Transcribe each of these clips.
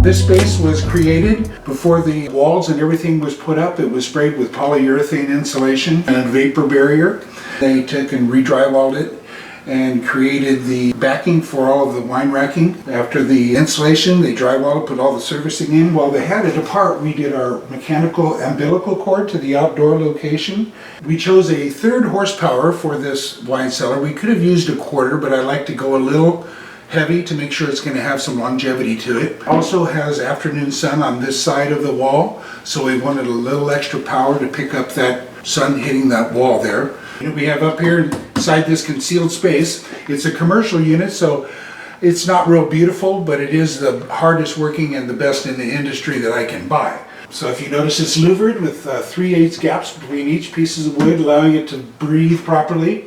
This space was created before the walls and everything was put up. It was sprayed with polyurethane insulation and vapor barrier. They took and re-drywalled it and created the backing for all of the wine racking. After the insulation, they drywalled, put all the servicing in. While they had it apart, we did our mechanical umbilical cord to the outdoor location. We chose a 3rd horsepower for this wine cellar. We could have used a 1/4, but I like to go a little heavy to make sure it's going to have some longevity to it. Also has afternoon sun on this side of the wall, so we wanted a little extra power to pick up that sun hitting that wall there. We have up here inside this concealed space, it's a commercial unit, so it's not real beautiful, but it is the hardest working and the best in the industry that I can buy. So if you notice, it's louvered with 3/8 gaps between each pieces of wood, allowing it to breathe properly.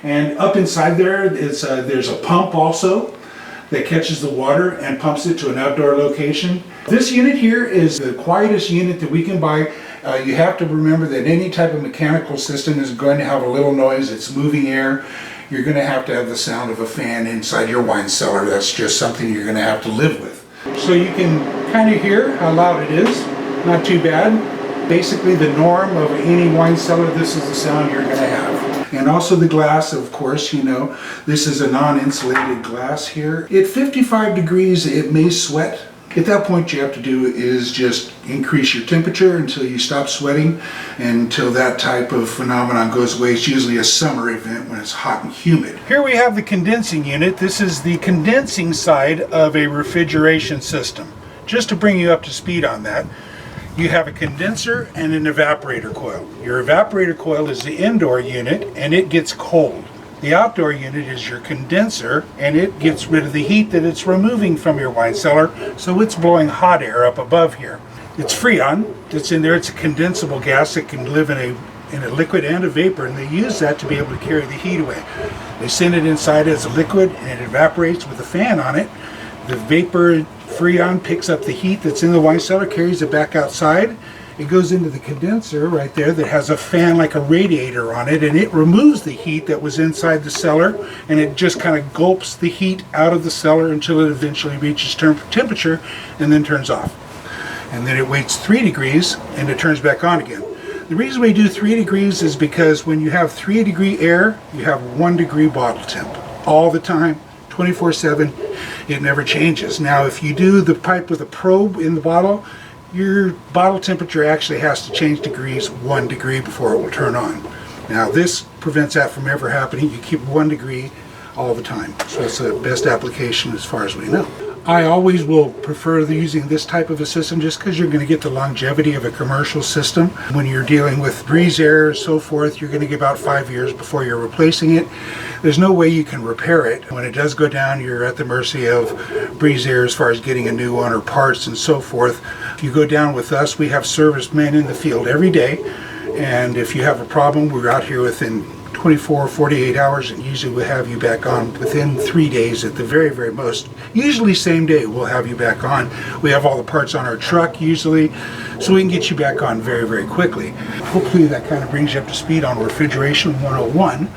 And up inside there, there's a pump also that catches the water and pumps it to an outdoor location. This unit here is the quietest unit that we can buy. You have to remember that any type of mechanical system is going to have a little noise. It's moving air. You're going to have the sound of a fan inside your wine cellar. That's just something you're going to have to live with. So you can kind of hear how loud it is. Not too bad. Basically the norm of any wine cellar, this is the sound you're going to have. And also the glass, of course, you know, this is a non-insulated glass here. At 55 degrees, it may sweat. At that point, what you have to do is just increase your temperature until you stop sweating, and until that type of phenomenon goes away. It's usually a summer event when it's hot and humid. Here we have the condensing unit. This is the condensing side of a refrigeration system. Just to bring you up to speed on that, you have a condenser and an evaporator coil. Your evaporator coil is the indoor unit, and it gets cold. The outdoor unit is your condenser, and it gets rid of the heat that it's removing from your wine cellar, so it's blowing hot air up above here. It's Freon that's in there. It's a condensable gas that can live in a liquid and a vapor, and they use that to be able to carry the heat away. They send it inside as a liquid, and it evaporates with a fan on it. The vapor Freon picks up the heat that's in the wine cellar, carries it back outside. It goes into the condenser right there that has a fan like a radiator on it, and it removes the heat that was inside the cellar, and it just kind of gulps the heat out of the cellar until it eventually reaches temperature and then turns off. And then it waits 3 degrees and it turns back on again. The reason we do 3 degrees is because when you have 3-degree air, you have 1-degree bottle temp all the time, 24/7. It never changes. Now, if you do the pipe with a probe in the bottle, your bottle temperature actually has to change degrees 1 degree before it will turn on. Now, this prevents that from ever happening. You keep 1 degree all the time. So it's the best application as far as we know. I always will prefer using this type of a system just because you're going to get the longevity of a commercial system. When you're dealing with breeze air and so forth, you're going to get about 5 years before you're replacing it. There's no way you can repair it. When it does go down, you're at the mercy of breeze air as far as getting a new one or parts and so forth. If you go down with us, we have servicemen in the field every day. And if you have a problem, we're out here within 24, 48 hours, and usually we'll have you back on within 3 days at the very, very most. Usually same day we'll have you back on. We have all the parts on our truck usually, so we can get you back on very, very quickly. Hopefully that kind of brings you up to speed on Refrigeration 101.